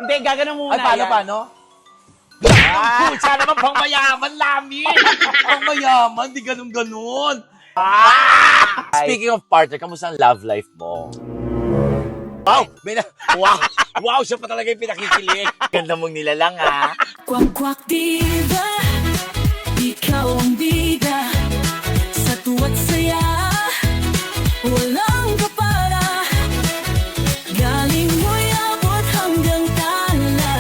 Hindi, gagano muna. Ay, paano, yan. paano? Pucha naman, pang mayaman, Lami. Pang mayaman, di ganun-ganun. Speaking of partner, kamusta ang love life mo? Wow! Wow! Wow! Siya pa talaga yung pinakikilig. Ganda mong nilalang, ha? Kwak-kwak diva, ikaw ang bida. Sa tuwa't saya, walang kapara. Galing mo'y abot hanggang tala.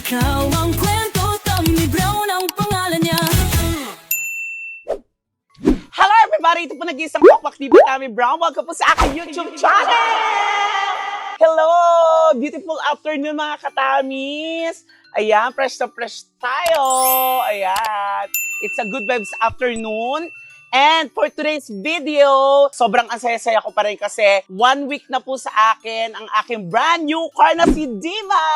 Ikaw ang kwento, Tommy Brown ang pangalan niya. Hello everybody! Ito po nag-iisang Kwak-Kwak TV, Tammy Brown. Welcome po sa aking YouTube channel! Hello! Beautiful afternoon mga katamis! Ayan, fresh na fresh tayo! Ayan! It's a good vibes afternoon. And for today's video, sobrang asaya-saya ko pa rin kasi 1 week na po sa akin ang aking brand new car na si Diva!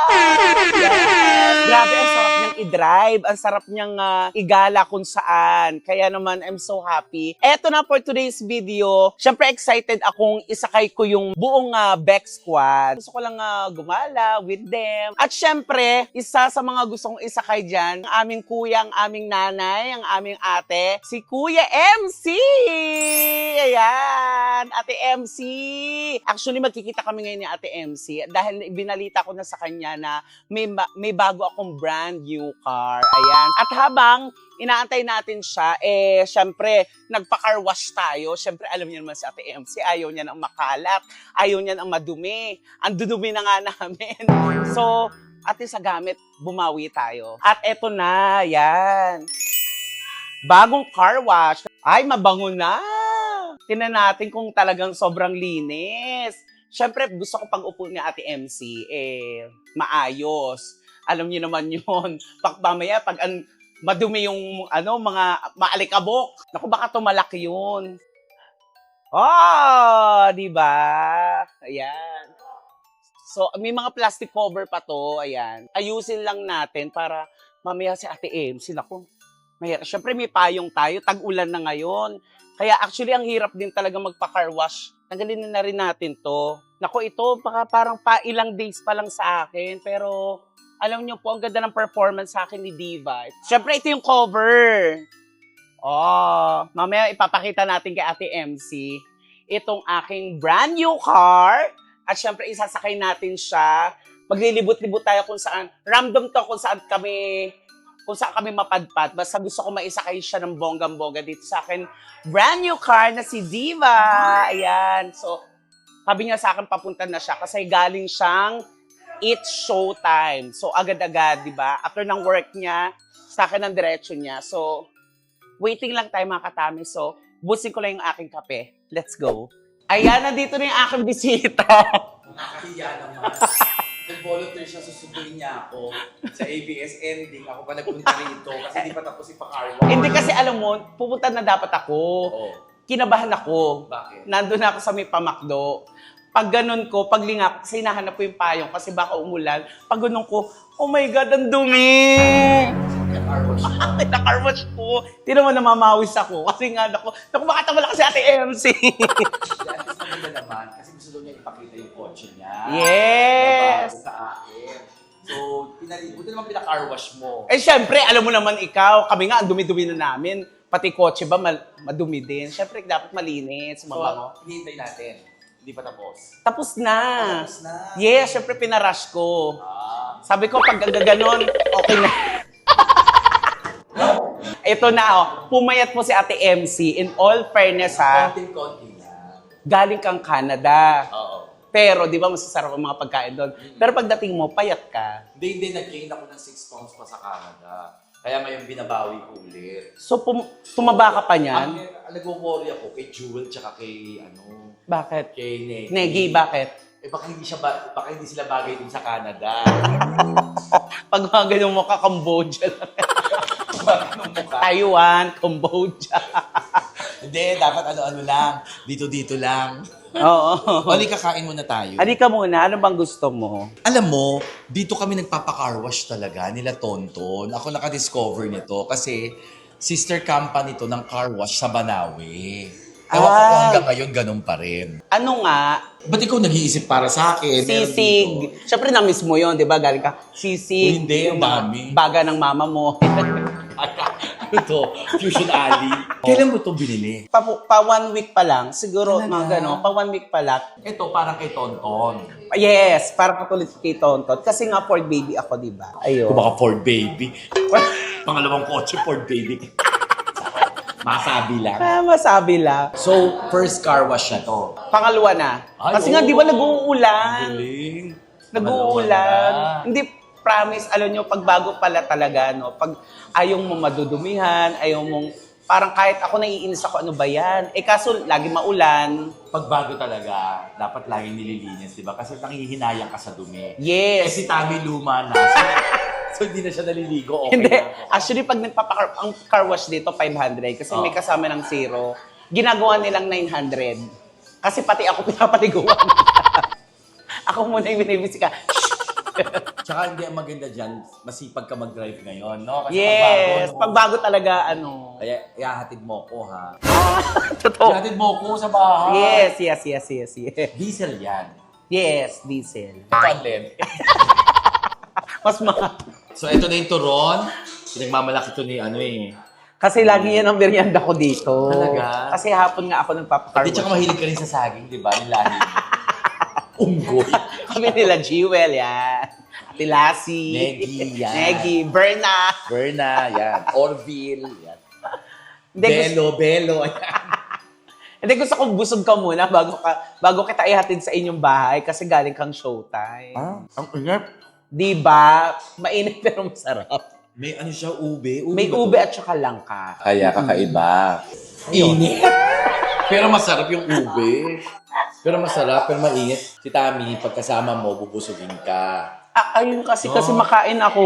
Yes! Grabe, ang sarap niyang i-drive. Ang sarap niyang igala kung saan. Kaya naman, I'm so happy. Eto na for today's video. Siyempre, excited akong isakay ko yung buong Beck Squad. Gusto ko lang gumala with them. At siyempre, isa sa mga gustong isakay dyan, ang aming kuya, ang aming nanay, ang aming ate, si Kuya MC! Ayan! Ate MC! Actually, magkikita kami ngayon ni Ate MC dahil binalita ko na sa kanya na may bago akong brand new car. Ayan. At habang inaantay natin siya, syempre, nagpa-car wash tayo. Syempre, alam niyo naman si Ate MC, ayaw niya ng makalat, ayaw niya ng madumi. Ang dudumi na nga namin. So, ate sa gamit, bumawi tayo. At eto na, yan. Bagong car wash. Ay, mabango na. Tingnan natin kung talagang sobrang linis. Siyempre, gusto ko pag upo ni Ate MC, maayos. Alam niyo naman yun. Mamaya, pag madumi yung mga maalikabok, naku, baka tumalaki yun. Oh, di ba? Ayan. So, may mga plastic cover pa to. Ayan. Ayusin lang natin para mamaya si Ate MC, naku, siyempre may payong tayo, tag-ulan na ngayon. Kaya actually, ang hirap din talaga magpa-car wash. Tanggalin na rin natin to. Naku, ito, parang ilang days pa lang sa akin. Pero, alam niyo po, ang ganda ng performance sa akin ni Diva. Siyempre, ito yung cover. Oh, mamaya ipapakita natin kay Ate MC itong aking brand new car. At siyempre, isasakay natin siya. Maglilibot-libot tayo kung saan. Random to kung saan kami mapadpad. Basta gusto ko maisakay siya ng bonggang-bongga dito sa akin. Brand new car na si Diva. Ayan. So, sabi niya sa akin, papunta na siya kasi galing siyang It's Showtime. So, agad-agad, di ba? After ng work niya, sa akin ang diretso niya. So, waiting lang tayo mga katami. So, busin ko lang yung aking kape. Let's go. Ayan, nandito na yung aking bisita. Nakakahiya naman. Nag-volunteer siya, susubuin niya ako sa ABS ending. Ako pa nagpunta rito kasi di pa tapos ipa-car wash. Hindi kasi alam mo, pupunta na dapat ako. Oo. Kinabahan ako. Bakit? Nandun ako sa may pamakdo. Pag ganun ko, pag lingap, kasi hinahanap ko yung payong kasi baka umulan. Pag ganun ko, oh my God, ang dumi! Car wash mo. Naka-car wash ko. Di naman namamawis ako. Kasi nga, naku, baka tawala kasi Ate MC. At least maganda naman kasi gusto daw niya ipakita yung kotse niya. Yes! Sa akin. So, buti naman pina-car wash mo. Eh, syempre, alam mo naman ikaw, kami nga, ang dumi-dumi na namin. Pati kotse ba, madumi din. Syempre, dapat malinis, mabango. So, hinihintay natin. Hindi pa tapos. Tapos na. Tapos na. Yes, syempre, pinarush ko. Sabi ko, pag gaganon, okay na. Ito na, pumayat po si Ate MC. In all fairness, Konting-konti na. galing kang Canada. Oo. Pero, di ba, masasarap ang mga pagkain doon. Pero pagdating mo, payat ka. Hindi, nag-gain ako ng 6 pounds pa sa Canada. Kaya ngayon binabawi ko ulit. So, tumaba ka pa niyan? Nag-worry ako kay Jewel tsaka kay, Bakit? kay Negi. Negi, bakit? Baka hindi sila bagay dun sa Canada. Pag mga ganun mo ka, Cambodia lang. Anong mukha? Taiwan, Cambodia. Hindi, dapat ano-ano lang. Dito-dito lang. Oo. Bali, kakain muna tayo. Halika muna, ano bang gusto mo? Alam mo, dito kami nagpapa-car wash talaga, nila Tonton. Ako nakadiscover nito kasi sister company to ng car wash sa Banawe. Ewan ko kung Ah. hanggang ngayon ganun pa rin. Ano nga, Ba't ikaw nag-iisip para sa akin? Meron sisig. dito. Siyempre, na-miss mo yun, di ba? Galing ka, sisig. Hindi, ang yung mga dami. baga ng mama mo. Ano to? Fusion Alley. Kailan mo ito binili? pa 1 week pa lang, siguro Talaga? mga gano'n, pa 1 week pa lang. Ito parang kay Tonton. Yes, para katulad kay Tonton. Kasi nga Ford baby ako, di ba? Ayun. Kung baka Ford Baby. Pangalawang kotse, Ford Baby. Masabi lang. Masabi lang. So, first car wash na to. Pangalawa na. Ay, Kasi nga, oo. di ba nag-uulan? Galing. Nag-uulan. Hindi, promise, alam nyo, pagbago pala talaga, no? Pag ayaw mo madudumihan, ayaw mong, parang kahit ako naiinis ako, ano ba yan? Eh kaso, lagi maulan. Pagbago talaga, dapat laging nililinis, di ba? Kasi nanghihinayang ka sa dumi. Eh Yes. si Tami luma na. So hindi na siya naliligo. Okay Hindi. na. Actually, pag ang car wash dito, 500. Kasi may Oh. kasama ng zero. Ginagawa nilang 900. Kasi pati ako pinapaliguan. Ako muna yung binibisika. Tsaka hindi ang maganda dyan, masipag ka mag-drive ngayon, no? Kasi Yes. no? Pagbago talaga, ano. Kaya ihahatid mo ko, ha? Totoo. Ihahatid mo ko sa bahay. Yes. Diesel yan. Yes, diesel. Panlin. Mas mahal. So, ito na yung turon. Pinagmamalaki to ni ano eh. Kasi lagi yan ang merienda ko dito. Talaga? Kasi hapon nga ako nagpapakarwash. Hindi, tsaka mahilig ka rin sa saging, di ba? Yung lahi. Unggoy. Kami nila Jewel, yan. Ate Lassie. Negi, yan. Negi. Berna. Berna, yan. Orville, yan. Hindi, Belo, yan. Hindi, gusto ko busog ka muna bago kita ihatid sa inyong bahay kasi galing kang showtime. Ang ingat. Diba? Mainit pero masarap. May ano siya, ube. May ba ube to? at saka langka. Kaya kakaiba. Init. Pero masarap yung ube. Pero masarap, pero mainit. Si Tami, pagkasama mo, bubusugin ka. Ayun kasi No. makain ako.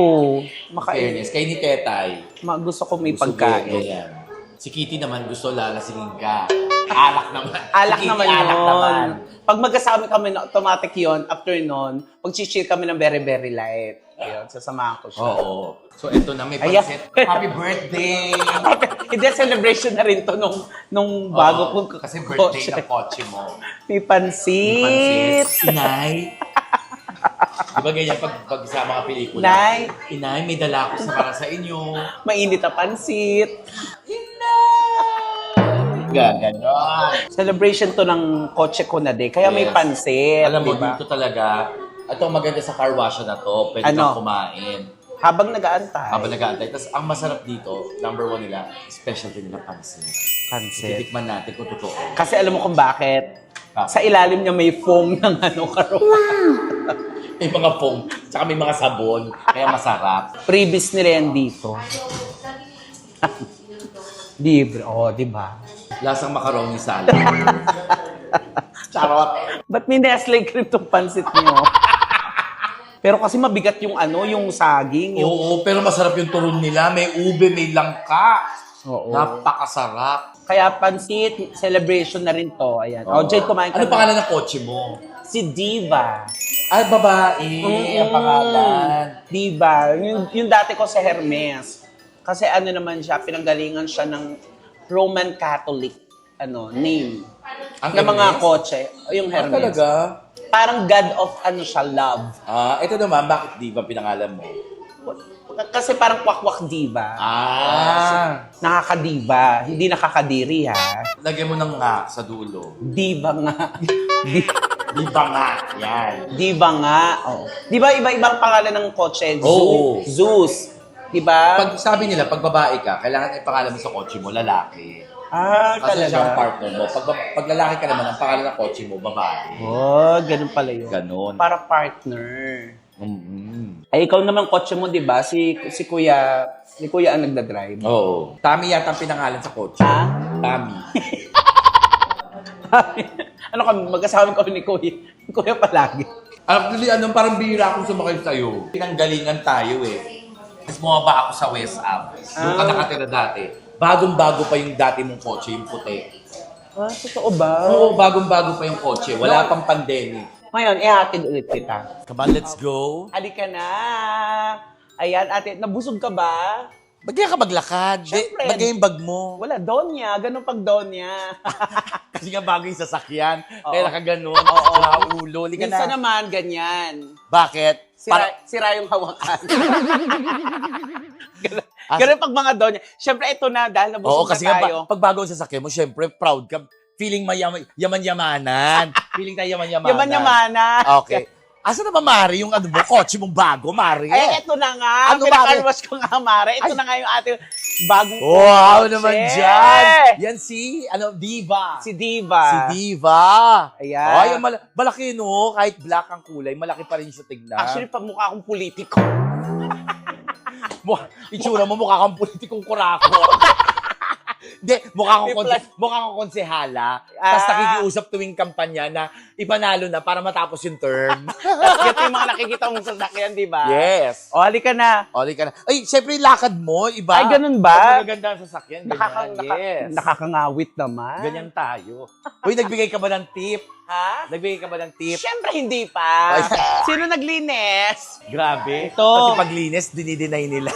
Makain. Fairness, kay ni Tetay. Gusto ko may busugin, pagkain. ganyan. Si Kitty naman gusto lalasingin ka. Alak naman. Alak Si Kitty, naman alak yun. naman. Pag magkasama kami na automatic yun, after nun, pag-chill kami ng very, very light. Ayun, sasamahan ko siya. Oo. So, eto na, may Ayan. pansit. Happy birthday! Hindi, celebration na rin to nung bago Oo, kong kasi birthday ng kotse mo. May pansit. Inay. Di ba ganyan pag sa mga pelikula? Nay. Inay, may dala ko sa para sa inyo. Mainit na pansit. Ganon. Celebration to ng kotse ko na din. Kaya may Yes. pansit. Alam mo, diba? dito talaga, ito ang maganda sa car wash na to. Pwede Ano? kang kumain. Habang nag-aantay. Habang nag-aantay. Tapos ang masarap dito, number 1 nila, specialty nila pansit. Pansit. Titikman natin kung totoo. Kasi alam mo kung bakit? Ah. Sa ilalim niya may foam ng karo. May mga foam, tsaka may mga sabon. Kaya masarap. Freebies nila yan dito. Libre. Di ba? Lasang macaroni salad. Charot. Ba't may Nestle cream tong pansit niyo? Pero kasi mabigat yung yung saging. Yung... Oo, pero masarap yung turon nila. May ube, may langka. Oo. Napakasarap. Kaya pansit, celebration na rin to. Ayan. Oo. Jade, kumain ka Ano na. pangalan ng kotse mo? Si Diva. Ay, babae. Ang pangalan. Diva. Yung dati ko sa Hermes. Kasi naman siya, pinanggalingan siya ng Roman Catholic name. Ang Ng mga Hermes? kotse. Yung Ah, Hermes. talaga? Parang God of siya, love. Ito naman, bakit di ba pinangalan mo? Kasi parang kwakwak diva. Nakakadiva. Hindi nakakadiri, ha? Lagyan mo ng nga sa dulo. Diva nga. Di ba nga? Yan. Diva nga. Oh. Di ba iba-ibang pangalan ng kotse? Oo. Zeus. Di ba? Pag sabi nila, pag babae ka, kailangan ay pangalan mo sa kotse mo, lalaki. Kasi siya ang talaga. partner mo. Pag lalaki ka naman, ang pangalan ng kotse mo, babae. Oh, ganun pala yun. Ganon. Para partner. Mm-hmm. Ay, ikaw naman kotse mo, di ba? Si Kuya ang nagdadrive. Oo. Tami yata ang pinangalan sa kotse. Ha? Tami. Ano kami, magkasama kami ni Kuya palagi. Actually, parang bihira akong sumakay sa'yo. Pinanggalingan tayo eh. Tapos bumaba ako sa West Ave. Doon ka nakatira dati. Bagong-bago pa yung dati mong kotse, yung puti. Totoo ba? Oo, bagong-bago pa yung kotse. Wala pang pandemic. Ngayon, ihatid ulit kita. Come on, let's go. Halika na. Ayan, ate, nabusog ka ba? Ba't kaya ka maglakad? Syempre. Bagay yung bag mo. Wala, donya. Ganun pag donya. Kasi nga bago yung sasakyan. Oo. Kaya nakaganon. Oo. Sa ulo. Lika Minsan na. naman, ganyan. Bakit? Sira yung hawakan. Ganun pag mga donya. Siyempre, ito na, dahil Oo, nabusog kasi na nga, tayo. pag bago ang sasakyan mo, syempre, proud ka. Feeling yaman-yamanan. Feeling tayo yaman-yamanan. Yaman-yamana. Okay. Asa na ba, Mari, yung ano mo, kotse mong bago, Mari? Eh, eto na nga. Ano, Pinakarwas ko nga, Mare. Ito Ay. na nga yung ating bagong Wow, kotse. naman dyan. Yan si, Diva. Si Diva. Si Diva. Ayan. Ay, malaki no. Kahit black ang kulay, malaki pa rin siya tignan. Actually, pag mukha akong politiko. Itsura mo, mukha kang politikong kurako. Hindi, mukha kang konsehala. Tapos nakikiusap tuwing kampanya na ipanalo na para matapos yung term. Tapos ito yung mga nakikita mong sasakyan, di ba? Yes. O, halika na. Oli ka na. Ay, syempre yung lakad mo, iba. Ay, ganun ba? Pag maganda ang sasakyan, ganyan. Yes. Nakakangawit naman. Ganyan tayo. Uy, nagbigay ka ba ng tip? Ha? Nagbigay ka ba ng tip? Siyempre, hindi pa. Ay. Sino naglinis? Grabe. Ito. Pati paglinis, dinideny nila.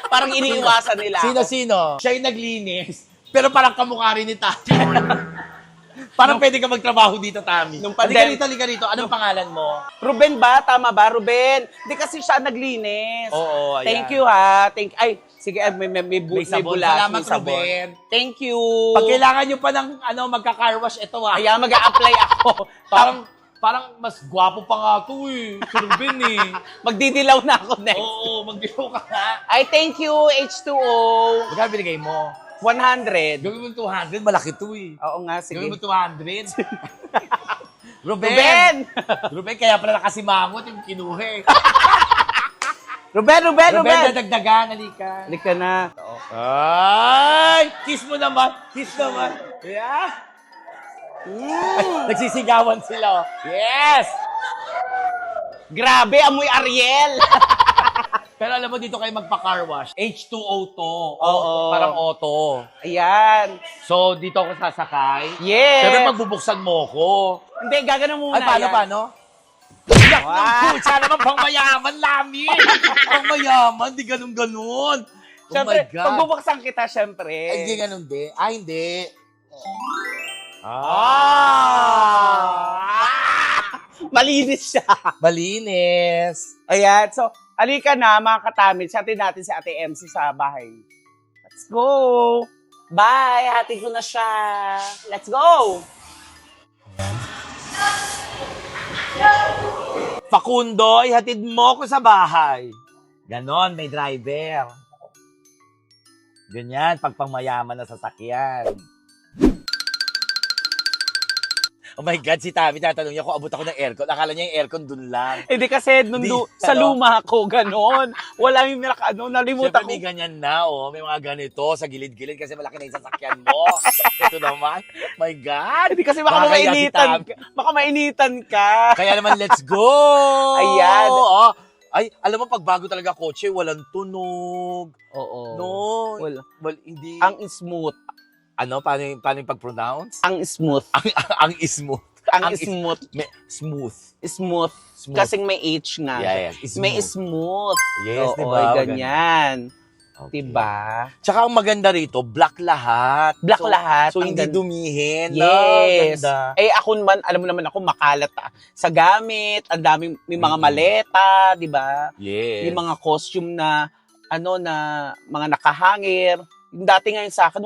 Parang iniiwasan nila. Sino? Siya yung naglinis. Pero parang kamukha rin ni Tati. Parang pwede ka magtrabaho dito, Tami. Nung Halika rito. Anong pangalan mo? Ruben ba? Tama ba, Ruben? Hindi kasi siya naglinis. Oo, ayan. Thank you, ha. Ay, sige, may May sabon. bulas, Salamat, may sabon. Ruben. Thank you. Pag kailangan nyo pa ng magka-car wash, ito Kaya mag-a-apply ako. Parang mas gwapo pa nga ito eh. Si Ruben eh. Magdidilaw na ako next. Oo, magdilaw ka nga. Ay, thank you, H2O. Magkano binigay mo? 100. Gawin mo 200, malaki ito eh. Oo nga, sige. Gawin mo 200. Ruben! Ruben, kaya pala nakasimangot yung kinuha eh. Ruben! Ruben, dadagdagan, halika. Halika na. Ay! Kiss mo naman. Yeah. Nagsisigawan sila. Oh. Yes! Grabe, amoy Ariel. Pero alam mo, dito kayo magpa-car wash. H2O to. Oo. Parang auto. Ayan. So, dito ako sasakay. Yes. Siyempre, magbubuksan mo ko. Hindi, gagano muna. Ay, yan. paano? Yak ng Wow. pucha naman, pang mayaman, Lami. Pang mayaman, di ganun-ganun. Oh Siyempre, my God. pag bubuksan kita, siyempre. Ay, hindi ganun, di. Ay, hindi. Malinis siya. Malinis. Ayan. So, halika na, mga katamid. Satin natin si Ate MC sa bahay. Let's go. Bye. Hati ko na siya. Let's go. Facundo, ihatid mo ko sa bahay. Ganon, may driver. Ganyan, pag pangmayaman na sasakyan. Oh my God, si Tami, tatanong niya kung abot ako ng aircon. Akala niya yung aircon dun lang. Hindi kasi Di, sa ano? luma ko, ganon. Wala yung nalimutan Siyempre ko. may ganyan na, oh. May mga ganito sa gilid-gilid kasi malaki na yung sasakyan mo. Ito naman. My God. Hindi kasi baka Nakakaya si mainitan Tam. ka. Baka mainitan ka. Kaya naman, let's go! Ayan. Oh. Ay, alam mo, pag bago talaga kotse, walang tunog. Oo. No. Wala. Well, hindi. Ang smooth. Ano? Paano yung pag-pronounce? Ang smooth. Ang smooth. Ang smooth. Smooth. Smooth. Smooth. Kasing may H nga. Yeah, yes. May smooth. Yes, Oo, diba? ganyan. Okay. Diba? Tsaka ang maganda rito, black lahat. Black lahat. So, Ang hindi ganda. dumihin. Yes. Ganda. Eh ako naman, alam mo naman ako makalat sa gamit, ang daming may mga maleta, 'di ba? Yes. May mga costume na mga nakahangir. Yung dati ngayon sa akin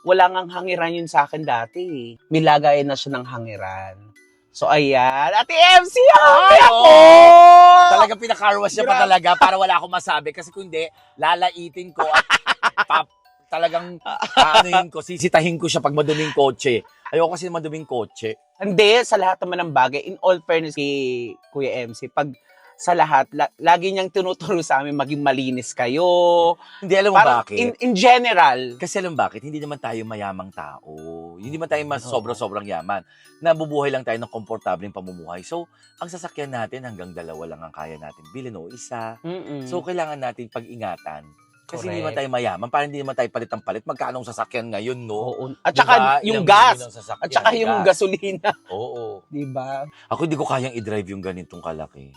wala ngang hangiran yun sa akin dati. May lagayan na siya ng hangiran. So ayan, Ate MC, happy ako! Talagang pinakarwas niya pa Grabe. talaga para wala akong masabi. Kasi kung hindi, lalaitin ko at talagang sisitahin ko siya pag maduming kotse. Ayoko kasi maduming kotse. Hindi, sa lahat naman ng bagay, in all fairness kay Kuya MC, pag sa lahat, lagi niyang tinuturo sa amin maging malinis kayo. Hindi, alam mo Parang bakit? in general. Kasi alam bakit? Hindi naman tayo mayamang tao. Hindi naman tayo mas sobrang yaman. Nabubuhay lang tayo ng komportableng pamumuhay. So, ang sasakyan natin hanggang 2 lang ang kaya natin bilhin o isa. Mm-mm. So, kailangan natin pag-ingatan. Kasi hindi naman Correct. tayo mayaman. Parang hindi naman tayo palit-palit. Magkano ang sasakyan ngayon, no? Oo. At saka Diba? yung Ilang gas. milyon ang sasakyan, At saka yung gas. gasolina. Oo. Di ba? Ako hindi ko kayang i-drive yung ganitong kalaki.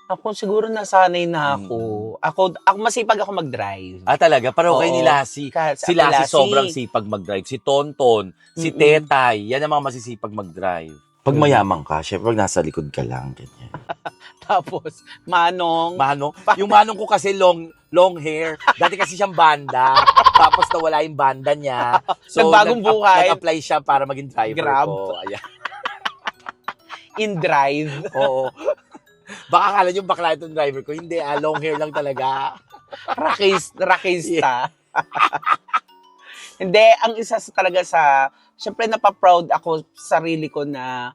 Ako siguro nasanay na ako. Ako masipag ako mag-drive. Ah, talaga? Pareho kayo Oo. ni Lassie. Si Lassie sobrang sipag mag-drive. Si Tonton, si Tetay, yan ang mga masisipag mag-drive. Pag mayaman ka, syempre pag nasa likod ka lang, ganyan. Tapos, Manong. Manong, yung manong ko kasi long hair. Dati kasi siyang banda. Tapos nawala yung banda niya. So, Nagbagong buhay. Nag-apply siya para maging driver Grab. ko. Ayan. In drive. Oo. Baka akala nyo bakla itong driver ko. Hindi, long hair lang talaga. Rakista. Hindi, ang isa talaga sa, syempre napaproud ako sa sarili ko na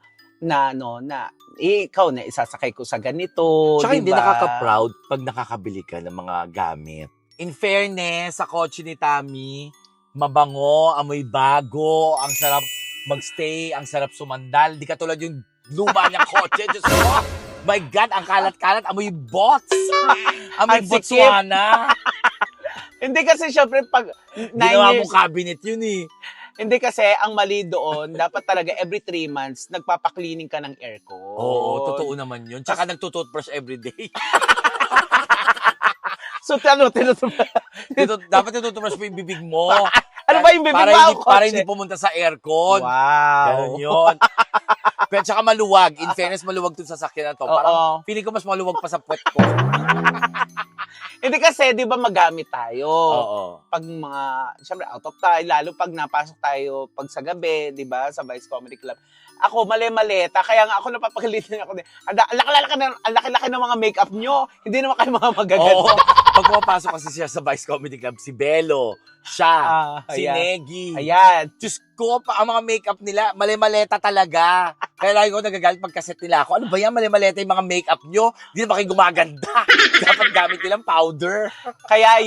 ikaw na isasakay ko sa ganito. Tsaka hindi diba? nakaka-proud pag nakakabili ka ng mga gamit. In fairness, sa kotse ni Tammy, mabango, amoy bago, ang sarap magstay, ang sarap sumandal. Di katulad yung luma niyang kotse. Diyos ko, my God, ang kalat-kalat, amoy bots. Amoy Ang sikip. Botswana. Hindi kasi syempre pag 9 Ginawa years, mong cabinet yun eh. hindi kasi ang mali doon, dapat talaga every 3 months, nagpapa-cleaning ka ng aircon. Oo, totoo naman yun. Tsaka nagtututbrush everyday. So, tinutubrush. Dapat tututbrush mo yung bibig mo. Ano ba yung bibig para mo, hindi, kotse? para hindi pumunta sa aircon. Wow. Ganun yun. Pero tsaka maluwag. In fairness, maluwag itong sasakyan na to. Parang Oo. feeling ko mas maluwag pa sa puwet ko. Hindi kasi, di ba magamit tayo? Oo. Pag mga, syempre out of time, lalo pag napasok tayo pag sa gabi, di ba, sa Vice Comedy Club. Ako, mali-maleta, kaya nga ako napapagalitan ako. Ang laki-laki ng mga makeup nyo. Hindi naman kayo mga magaganda. Oo. Pag pumapasok kasi siya sa Vice Comedy Club, si Bello, siya, si ayan. Negi. Ayan. Diyos ko, ang mga makeup nila, mali-maleta talaga. Kaya lagi ko nagagalit pagkaset nila ako. Ano ba yan, mali-maleta yung mga makeup nyo? Hindi na ba kayo gumaganda? Dapat gamit nilang powder. Kaya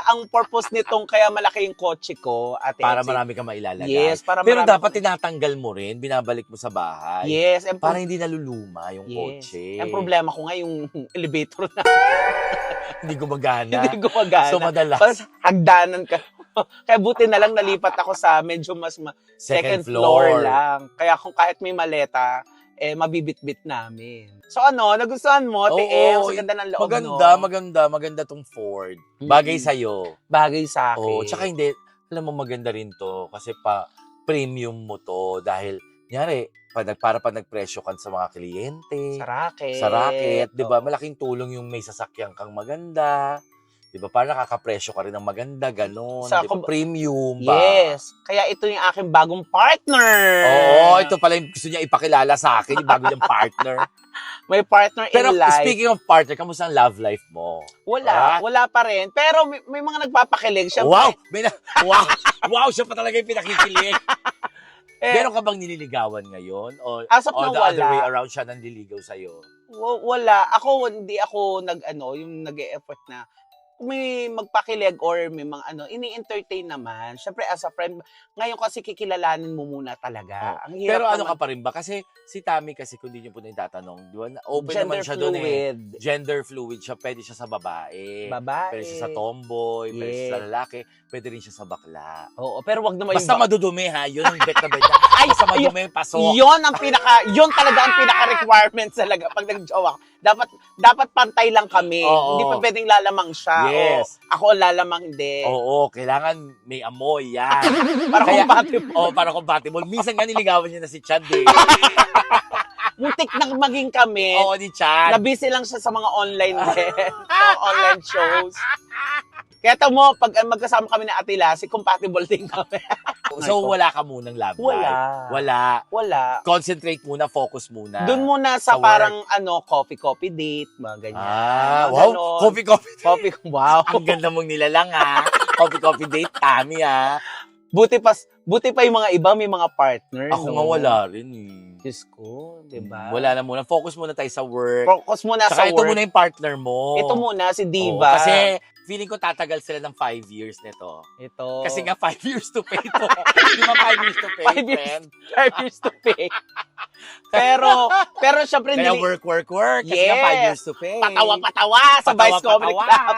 ang purpose nitong kaya malaki yung kotse ko, Ate Para Elsie. marami ka mailalagay. Yes, para Pero marami dapat akong- tinatanggal mo rin, binabalik mo sa bahay. Yes. Para hindi naluluma yung Yes. kotse. Ang problema ko nga yung elevator na Hindi gumagana. hindi gumagana. So, madalas. Tapos, hagdanan ka. Kaya buti na lang nalipat ako sa medyo mas second floor lang. Kaya kung kahit may maleta, mabibit-bit namin. So nagustuhan mo, Oo, TM? Sa ganda ng loob, Maganda tong Ford. Bagay sa'yo. Bagay sa akin. Oo, tsaka hindi, alam mo maganda rin to kasi premium mo to dahil, nyari, para nagpresyo ka sa mga kliyente. Sa racket. Di ba? Oo. Malaking tulong yung may sasakyan kang maganda. Di ba? Para nakakapresyo ka rin ng maganda, ganun. Sa Di ba? kung- Premium ba? Yes. Kaya ito yung aking bagong partner. Oo, ito pala yung gusto niya ipakilala sa akin, yung bago niyang partner. May partner Pero in life. speaking of partner, kamusta ang love life mo? Wala pa rin. Pero may mga nagpapakilig. Siyempre, Wow! Wow! Siya pa talaga yung pinakikilig. eh, Meron ka bang nililigawan ngayon? O, As of or now, the other wala. way around siya nanliligaw sa'yo? wala. Hindi ako yung nag-e-effort na kung may magpakilig or may mga ini-entertain naman. Siyempre, as a friend, ngayon kasi kikilalanin mo muna talaga. Ang hirap Pero ano naman. ka pa rin ba? Kasi si Tammy kasi kung di niyo po na itatanong, di ba? Open naman siya doon eh. fluid. Gender fluid siya. Pwede siya sa babae. Babae. Pwede siya sa tomboy. Pwede siya sa Yes. lalaki. Pwede rin siya sa bakla. Oo, pero wag naman Basta madudumi ha. Yun ang bet na bet. Ay, Basta madumi, pasok. yun talaga ang pinaka-requirements talaga pag nag-jowa. Dapat pantay lang kami. Oo. Hindi pa pwedeng lalamang siya. Yes. O, ako ang lalamang hindi. Oo, kailangan may amoy yan. Para Kaya- compatible. Para compatible. Minsan nga niligawan niya na si Chad eh. Muntik na maging kami. Oo, ni Chad. Na-busy lang siya sa mga online din. Mga online shows. Kaya mo, pag magkasama kami na Ate Lassie, compatible din kami. So, wala ka munang love life? Wala. Wala. Concentrate muna, focus muna. Doon muna sa Sa parang coffee date, mga ganyan. Mga Wow. ganon. Coffee. Coffee, wow. Ang ganda mong nilalang ha. Coffee date, Tammy ha. Buti pa yung mga iba, may mga partner. Ako no? nga wala rin eh. Diyos ko, diba? Wala na muna. Focus muna tayo sa work. Focus muna Saka sa ito work. muna yung partner mo. Ito muna, si Oo, Diva. kasi feeling ko tatagal sila ng 5 years nito. Ito. Kasi nga 5 years to pay to. Di ba 5 years to pay, 5 years. friend? 5 years to pay. pero syempre, Kaya hindi. work. Kasi nga 5 Yes. years to pay. Patawa sa Vice Comedy Club.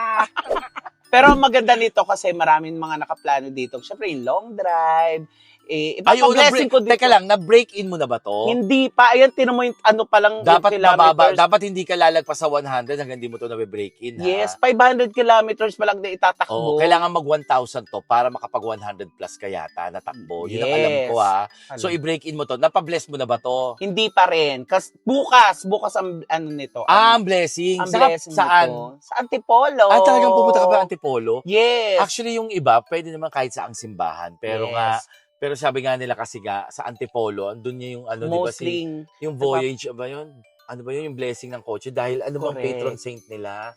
Pero ang maganda nito kasi maraming mga nakaplano dito. Syempre, yung long drive, Ipapablessing ko dito. Teka lang, na-break-in mo na ba to? Hindi pa. Ayan, tinan mo yung ano pa lang. Dapat yung mababa, kilometers. dapat hindi ka lalagpas sa 100 hanggang hindi mo to na-break-in. Yes, 500 kilometers pa lang na itatakbo. Oo, kailangan mag 1,000 to para makapag 100 plus ka yata na takbo. Yun ang alam Yes. ko ha. So i-break-in mo to. Napabless mo na ba to? Hindi pa rin. Bukas ang ano nito. Ang blessing. ang Saka, blessing saan? nito. Sa Antipolo. Talagang pupunta ka ba Antipolo? Yes. Actually, yung iba, pwede naman kahit sa ang simbahan. Pero Yes. pero sabi nga nila kasi sa Antipolo, andun niya yung ano, di ba Mostly. yung voyage ba yun? Ano ba yun? Yung blessing ng kotse. Dahil ano bang Correct. patron saint nila?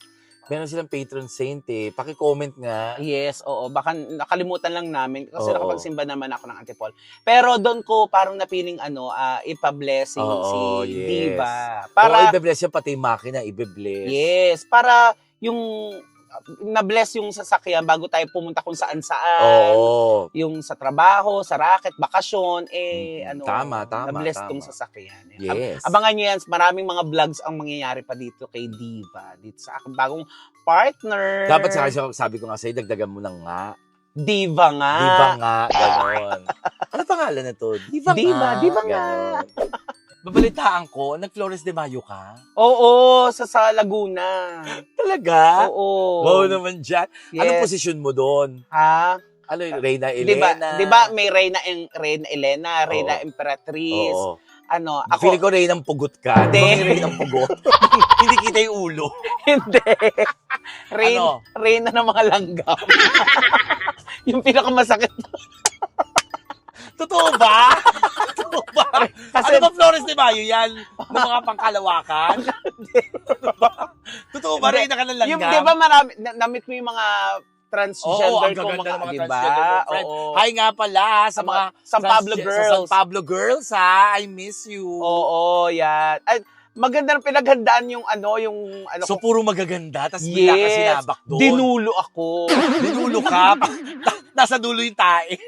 Meron silang patron saint eh. Paki-comment nga. Yes, oo. Baka nakalimutan lang namin kasi Oo. nakapagsimba naman ako ng Antipolo. Pero doon ko parang napiling ipa-blessing Oo, si yes. Diva. Para Para, ibe-bless yan, pati yung makina, ibe-bless. yes, para yung na-bless yung sasakyan bago tayo pumunta kung saan-saan. Oo. Yung sa trabaho, sa racket, bakasyon, Tama. na-bless tong sasakyan. Yes. Abangan nyo yan, maraming mga vlogs ang mangyayari pa dito kay Diva. Dito sa aking bagong partner. Dapat sabi ko nga sa'yo, dagdagan mo na nga. Diva nga. Diva nga, gano'n. Ano pangalan na to? Diva Diva nga. Ganon. Babalitaan ko, nag-Flores de Mayo ka? Oo, sa Laguna. Talaga? Oo. Wow naman dyan. Yes. Anong posisyon mo doon? Ha? Ano yun? Reyna Diba, Elena? diba may Reyna Elena, Reyna Oo. Emperatriz. Oo. Ako, Feeling ko Reynang Pugot ka. Di Hindi. ba may Reynang Pugot? Hindi kita yung ulo. hindi. Ano? Reyna ng mga langgam. Yung pinakamasakit. Totoo ba? Totoo ba? Kasi- Ano ba Flores de Mayo yan? Ng mga pangkalawakan? Totoo ba? Hindi. Reyna ka ng langgam? Yung, di ba marami, na-meet mo yung mga Oo, transgender ang ko, gaganda ng mga di ba? transgender mo, friend. Oo. Hi nga pala sa mga San Pablo Sa San girls. Pablo girls, ha? I miss you. Oo, yan. Ay, maganda na pinaghandaan yung So, puro magaganda, tapos bigla ka sinabak doon. Dinulo ako. Dinulo ka. Nasa dulo yung tae.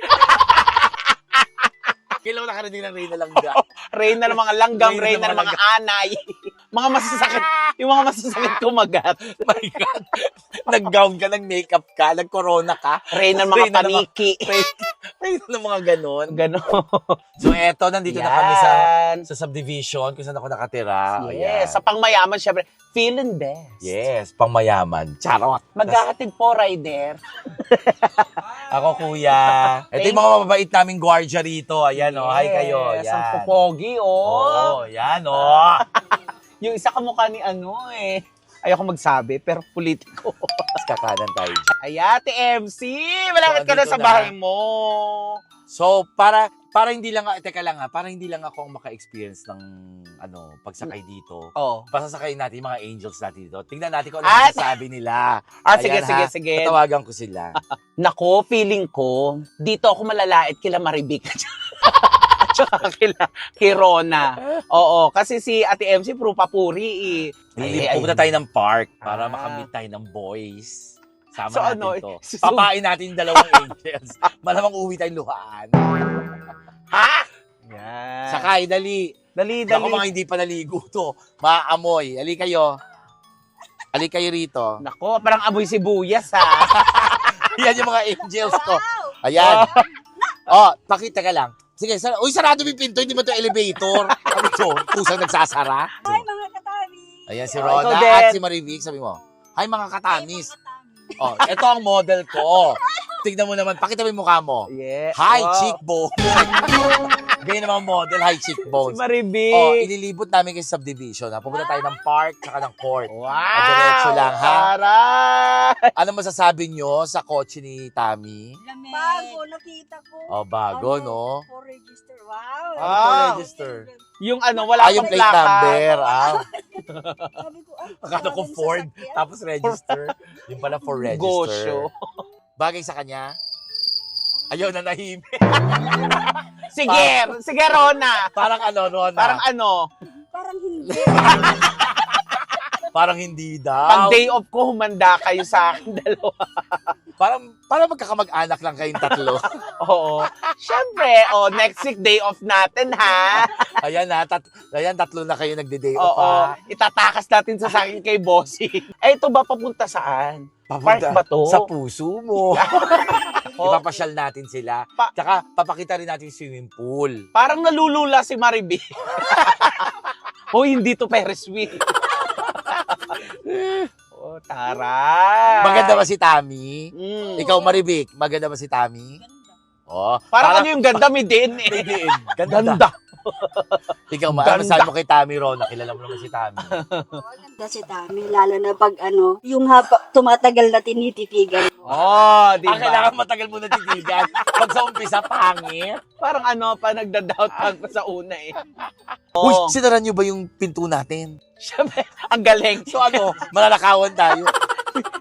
Kailangan nakarinig ng Reyna Langga. Reyna ng mga langgam, Reyna Reyna ng ng mga anay. Mga masasakit, yung mga masasakit kumagat. My God. Nag-gown ka, nag-makeup ka, nag-corona ka. Reyna ng mga Reyna ng paniki. Reyna ng mga ganon. Ganon. So, eto, nandito na kami Yan. sa subdivision kung saan ako nakatira. Yes, Ayan. sa pangmayaman, syempre, feeling best. Yes, pang mayaman. Charot. Maghahatid po, rider. Ako, kuya. Ito yung mga mababait naming gwardiya rito. Ayan, oh. Hi kayo. Yes, Yan. ang pupogi, oh. Oo, yan, oh. Yung isa kamukha ni ayoko magsabi, pero politiko. Mas kakanan tayo dyan. Ay, Ate MC, malapit ka na andito sa na. bahay mo. So, para hindi lang, teka lang para hindi lang ako ang maka-experience ng, pagsakay dito. Oh. Pasasakay natin yung mga angels natin dito. Tingnan natin kung ano At- masasabi nila. Sige, Ayan, sige. Tatawagan ko sila. Nako, feeling ko, dito ako malalait kila Maribik. At saka kay Rona. Oo, kasi si Ate MC puro papuri Pupunta tayo ng park para Ah. makamit tayo ng boys. Sama So, natin to. so- Papain natin yung dalawang angels. Malamang uwi tayong luhaan. Ha? Yan. Sakay, dali. Dali. Ako mga hindi pa naligo to. Maamoy. Ali kayo. Ali kayo rito. Nako, parang amoy sibuyas, ha? Yan yung mga angels ko. Ayan. Pakita ka lang. Sige, sarado mo yung pinto, hindi mo to elevator. Ano to? Pusang nagsasara. Hi mga katami! Ayan si Oh, Rona ikaw din. at si Marivic. Sabi mo, hi mga katamis. Ito ang model ko. Tignan mo naman, pakita mo yung mukha mo. Yeah. Hi, Wow. cheekbone. Ganyan naman model, hi, Si cheekbones. Maribik. Ililibot namin kayo sa subdivision. Ha? Pupunta tayo ng park, saka ng court. Wow! Diretso lang, ha? Aray! Ano masasabi nyo sa kotse ni Tammy? Bago, nakita ko. Bago, no? For register. Wow! Ano to Ah. register? Yung wala Yung pang plate plaka. number. Sabi ko, Akala ko maraming Ford, sasakyan. tapos register. Yung pala for register. Gosyo. Bagay sa kanya? Ayaw na nahimik. Sige, Rona. Parang ano, Rona? Parang Parang hindi. Parang hindi daw. pag day off ko, humanda kayo sa akin dalawa. Parang magkakamag-anak lang kayong tatlo. Oo. Siyempre, next week day off natin, ha? Ayan na, tatlo na kayo nagde-day Oo. off ha. Itatakas natin sa sakin kay Bossing. Ito ba papunta saan? Park ba to? Sa puso mo. Oh. Ipapasyal natin sila. Tsaka, papakita rin natin yung swimming pool. Parang nalulula si Maribi. Hoy, hindi to Ferris wheel. Oh, taray. Maganda ba si Tammy? Mm. Ikaw, Maribik, maganda ba si Tammy? Oh, Parang ano yung ganda, may DNA. Ganda. Ikaw, Ganda. masabi mo kay Tammy, Ron, nakilala mo naman si Tammy. Maganda si Tami, lalo na pag yung tumatagal na tinititigan. Oh, di Ang kailangan ba? matagal mo na titigan. Pag sa umpisa, pangit. Parang ano, pa nagda-doubt ako sa una eh. Uy, Oh, sinaran nyo ba yung pinto natin? syempre, ang galing. So ano, malalakawan tayo.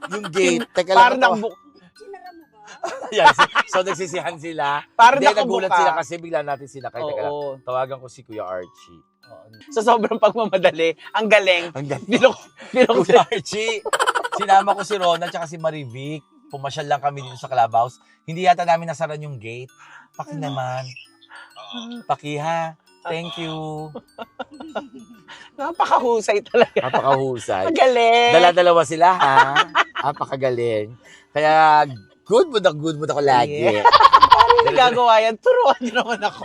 Yung gate. Teka Parang lang. nang Sinara mo ba? Yan, so nagsisihan sila. Parang Hindi, nagulat nakabuka. sila kasi bigla natin sinakay. Teka lang, Oo. tawagan ko si Kuya Archie. Sa sobrang pagmamadali, ang galing. Ang ganda. Bilok Kuya Archie, sinama ko si Ronald at si Marivic. Pumasyal lang kami dito sa clubhouse. Hindi yata namin nasaran yung gate. Paki naman. Paki ha. Thank you. Napakahusay talaga. Napakahusay. Ang galing. Dala-dalawa sila ha. Napakagaling. Kaya good mood ako lagi. Yeah. Paano yung gagawa yan? Turuan niyo naman ako.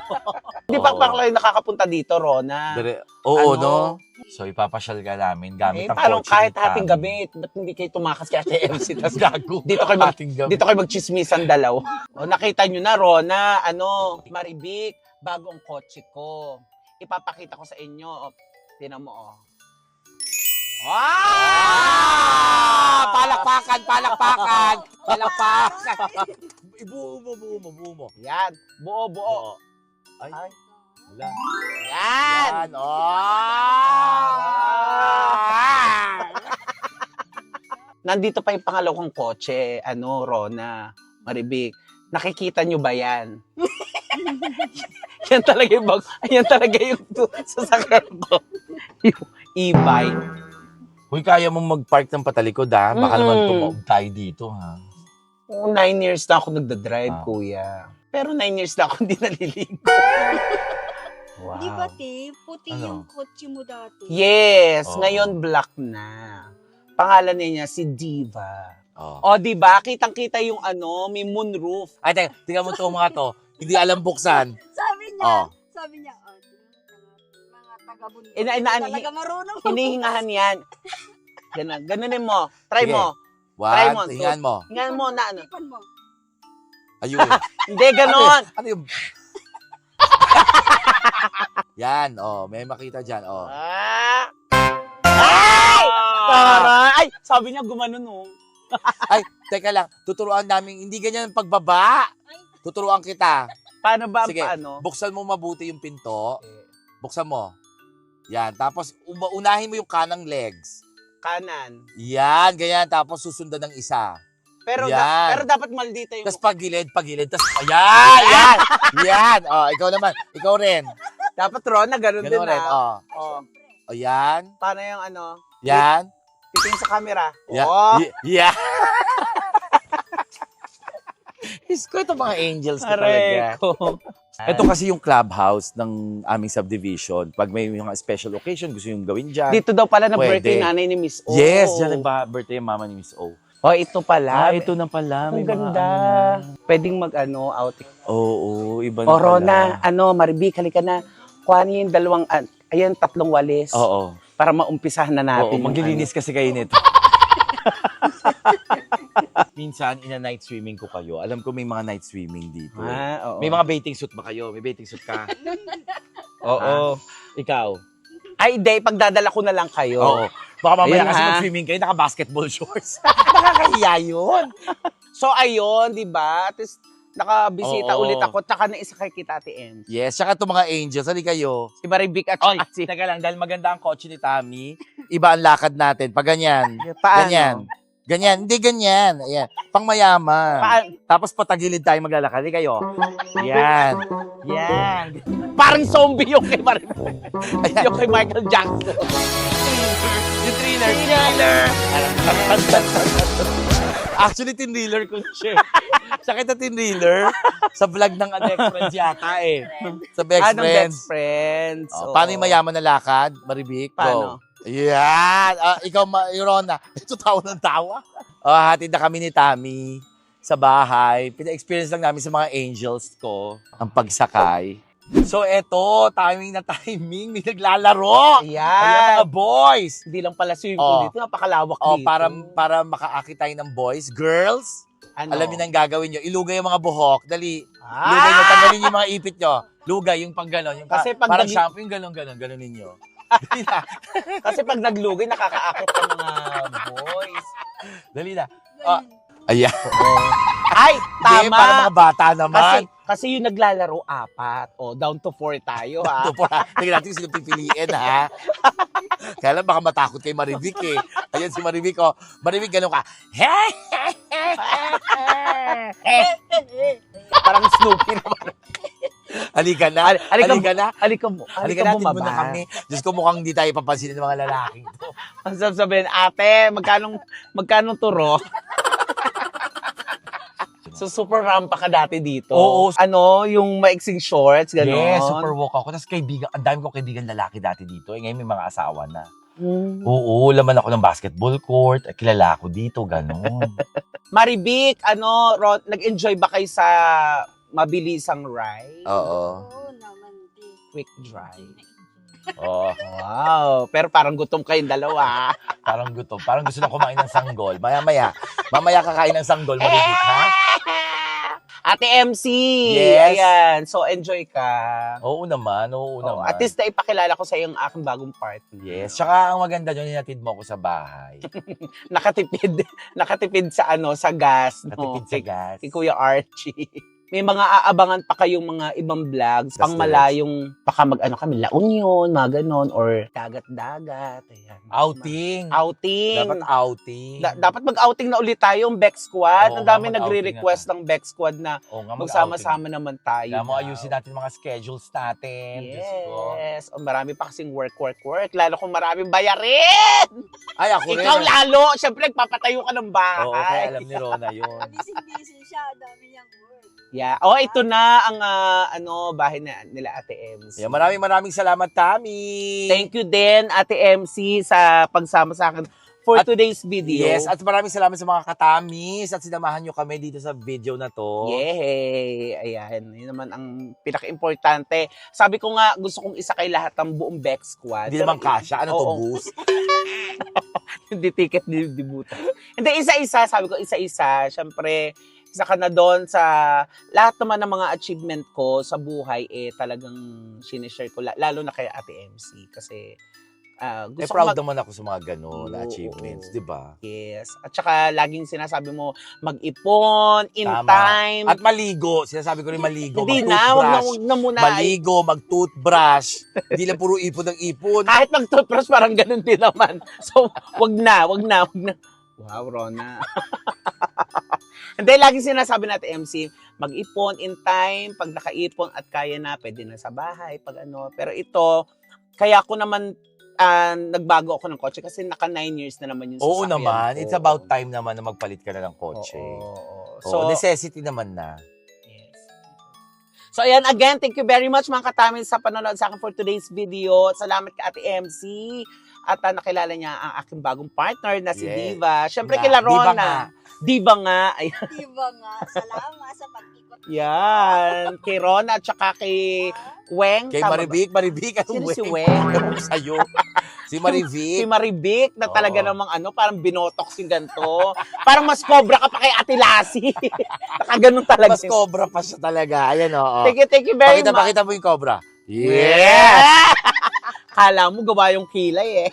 Hindi pa kayo nakakapunta dito, Rona. Oo, Ano? no? So, ipapasyal ka namin gamit ang Parang kotse kahit ni hating Tammy. gabi, ba't hindi kayo tumakas kay Ate MC? Tas Gago. dito kayo Hating gabi. dito kayo magchismisan dalaw. O, nakita nyo na, Rona, Maribik, bagong kotse ko. Ipapakita ko sa inyo. O, tinan mo, oh. Ah! Palakpakan! Buo mo. Yan. Buo. Oo. Ay, Ay. wala. Yan. Yan, oh! Nandito pa yung pangalawang kotse, Rona, Maribik. Nakikita nyo ba yan? yan talaga yung sasakyan ko. Yung e-bike. Uy, kaya mong mag-park ng patalikod, ha? Baka naman Mm-mm. tumaob tayo dito, ha? Oo, 9 years na ako nagdadrive, Ah. kuya. Pero 9 years na ako hindi naliligo. Wow. Di ba, Te? Puti Ano? yung kotse mo dati. Yes, Oo. ngayon black na. Pangalan niya si Diva. Oh. O, di ba? Kitang-kita yung may moonroof. Ay, teka, tingnan mo to mga to. Hindi alam buksan. Sabi Oh. niya, mga taga-bundok. Ina- Talaga marunong. Hinihingahan yan. Ganunin mo. Try Sige. mo. Try mo. Tingnan mo. Hingahan mo na Ipan mo. Ayun. Hindi, ganon. Ano yung... Yan, oh. May makita dyan, oh. Ah. Ay! Taray! Ay! Sabi niya gumanon, oh. Ay, teka lang. Tuturuan namin. Hindi ganyan ang pagbaba. Tuturuan kita. Paano ba? Sige. Paano? Buksan mo mabuti yung pinto. Buksan mo. Yan. Tapos, unahin mo yung kanang legs. Kanan. Yan, ganyan. Tapos, susundan ng isa. Pero, Yan. pero dapat maldita yung... Tapos, pagilid. Tapos, ayan, yan. Yan. Oh, ikaw naman. Ikaw rin. Dapat, Rona, ganun din Ganun rin. na. Oh. Oh. Oh, yan. Paano yung Yan. titingin sa camera. Yeah. Oh. Yeah. Isko, ito mga angels ko talaga. Aray ko. Ito kasi yung clubhouse ng aming subdivision. Pag may mga special occasion, gusto yung gawin dyan. Dito daw pala na Pwede. birthday nanay ni Miss O. Yes, dyan nagba-birthday yung mama ni Miss O. Oh, ito pala. ito na pala. Ang May mga ganda. ano na. Pwedeng outing. Oo, iba na O, pala. Rona, Maribik, halika na. Kuha niyo yung dalawang, 3 walis. Oo. Para maumpisahan na Oo, natin. yung maglilinis kasi kayo nito. Minsan, ina-night swimming ko kayo. Alam ko may mga night swimming dito. Oo. May mga bathing suit ba kayo? May bathing suit ka? Oo. Ikaw? Ay, hindi. Pagdadala ko na lang kayo. Oo. Baka mamaya Ayan, kasi ha? mag-swimming kayo, naka-basketball shorts. Nakakahiya yun. So, ayun, di ba? Tapos, nakabisita Oo. ulit ako. Tsaka naisakay kita, Ate M. Yes, tsaka itong mga angels, hindi kayo. Si Maribik at Oy, si... teka lang, dahil maganda ang kotse ni Tammy, iba ang lakad natin. Pag ganyan. Paano? Ganyan. Ganyan. Hindi ganyan. Ayan. Pang mayaman. Tapos patagilid tayo maglalakad. Hindi kayo. Yan. Yan. Parang zombie yung kay Maribik. Yung kay Michael Jackson. Yung thriller. Actually, tinriller ko siya. Siya kita tinriller sa vlog ng Adex Friends yata eh. Sa Best Anong Friends. best friends? Oh, Oo. paano yung mayaman na lakad, Maribik? Paano? Go. Yan. Ikaw, Rona. Ito tawa ng tawa. Hatid na kami ni Tammy. sa bahay. Pina-experience lang namin sa mga angels ko ang pagsakay. So eto, timing na timing, may naglalaro. Ayan, Ayan. mga boys. Hindi lang pala swimming pool Oh. dito. Napakalawak Oh, dito. para makaakit tayo ng boys. Girls, Ano? alam niyo na ang gagawin nyo. Ilugay yung mga buhok. Dali. Lugay nyo, tanggalin yung mga ipit nyo. Lugay yung pang gano'n. Yung Kasi pag parang nag- shampoo, yung gano'n ninyo. Dali na. Kasi pag naglugay, nakakaakit ng mga boys. Dali na. Ah, ayan. Ay, Hindi, tama. para mga bata naman. Kasi yung naglalaro, 4. O, down to 4 tayo, ha? Tingnan natin kung sino pipiliin, ha? Kaya lang baka matakot kay Marivic, eh. Ayan si Marivic, oh. Marivic, gano'n ka. Parang Snoopy naman. Halika na. Halika na. Halika mo. Halika natin muna kami. Diyos ko, mukhang hindi tayo papansinin ng mga lalaking to. Ang sabihin, ate, magkano turo? So, super rampa ka dati dito. Oo. Ano, yung maiksing shorts, gano'n? Yes, super walk ako. Tapos kaibigan, ang dami kong kaibigan lalaki dati dito. Eh, ngayon may mga asawa na. Hmm. Oo, laman ako ng basketball court. Kilala ako dito, gano'n. Marivic, nag-enjoy ba kayo sa mabilisang ride? Oo. Oo naman, di. Quick drive. Oh, Wow, pero parang gutom kayong dalawa. parang gutom. Parang gusto na kumain ng sanggol. Mamaya kakain ng sanggol, Marivic, ha? Ate MC, Yes. ayan. So, enjoy ka. Oo naman. At least na ipakilala ko sa iyo ang aking bagong partner. Yes. Tsaka ang maganda nyo, ninatid mo ako sa bahay. Nakatipid sa sa gas. Natipid sa gas. Si Kuya Archie. May mga aabangan pa kayong mga ibang vlogs, pang malayong, baka kami, La Union, mga ganon, or dagat-dagat. Ayan. Outing. Outing. Dapat outing. Dapat mag-outing na ulit tayo, yung Beck Squad. Oo Ang dami nga, nagre-request ng Beck Squad na Oo nga, magsama-sama naman tayo. Kaya mo daw. ayusin natin mga schedules natin. Diyos ko. Yes. O, marami pa kasing work. Lalo kung maraming bayarin. Ay, ako rin. Ikaw lalo. Siyempre, nagpapatayo ka ng bahay. Oo, kaya alam ni Rona yun. Busy siya, dami niyang work. Yeah. Oh, ito na ang bahay nila Ate MC. Yeah, maraming salamat, Tami. Thank you din, Ate MC, sa pagsama sa akin for today's video. Yes, at maraming salamat sa mga katamis at sinamahan nyo kami dito sa video na to. Yay! Ayan, yun naman ang pinaka-importante. Sabi ko nga, gusto kong isakay lahat ng buong Beck Squad. Hindi naman kasha. Ano to, Oo. boost? Hindi ticket, di buta. Hindi, isa-isa. Sabi ko, isa-isa. Siyempre, isa ka na doon sa lahat naman ng mga achievement ko sa buhay, talagang sinishare ko. Lalo na kay Ate MC. Kasi, gusto ko Proud naman ako sa mga gano'n na Oo. achievements, di ba? Yes. At saka, laging sinasabi mo, mag-ipon, in Tama. time. At maligo. Sinasabi ko rin maligo. Hindi na, mag-toothbrush. wag na muna. Maligo, mag-toothbrush. Hindi lang puro ipon ng ipon. Kahit mag-toothbrush, parang ganun din naman. So, wag na. Wow, Rona. Hindi, laging sinasabi natin, MC, mag-ipon in time. Pag nakaipon at kaya na, pwede na sa bahay. Pero ito, kaya ako naman, nagbago ako ng kotse kasi naka 9 years na naman yung sasakyan Oo naman. ko. It's about time naman na magpalit ka na ng kotse. Oo. So, necessity naman na. Yes. So, ayan, again, thank you very much mga katamin sa panonood sa akin for today's video. Salamat kay Ate MC. At nakilala niya ang aking bagong partner na si Yes. Diva. Siyempre, Na, kila Diva nga. Rona. Diva nga. Ayan. Diba nga, salamat sa pag-ikot. Yan. Kay Rona at saka kay Weng. Kay Tama ba? Marivic, Sino anong si Weng? Weng? Ewan ko sa'yo. Si Marivic. Si Marivic na talaga Oo. namang parang binotox yung ganito. Parang mas cobra ka pa kay Ate Lassie. Nakaganon talaga. Mas cobra pa siya talaga. Ayan, oo. Thank you very much. Pakita mo yung cobra. Yeah! Kala mo gawa yung kilay eh.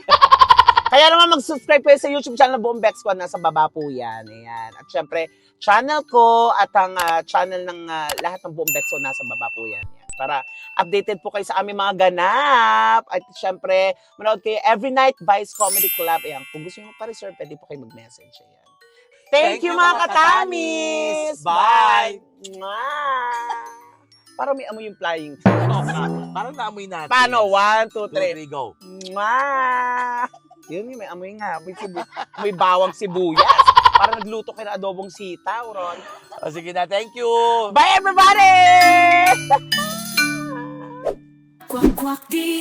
Kaya naman mag-subscribe kayo sa YouTube channel ng Buong Beck Squad. Nasa baba po yan. Ayan. At syempre, channel ko at ang channel ng lahat ng Buong Beck Squad nasa baba po yan. Para updated po kayo sa aming mga ganap. At syempre, manood kayo every night Vice Comedy Club. Ayan. Kung gusto nyo pa-reserve, pwede po kayo mag-message. Ayan. Thank you mga katamis! Bye! Mwah! Parang may amoy yung flying. Parang naamoy natin. Paano? 1, 2, 3. 3, go. Mwah! Yun, may amoy nga. May bawang sibuyas. Parang nagluto kayo ng adobong sitaw, Ron. O, sige na, thank you! Bye, everybody! Quack quack di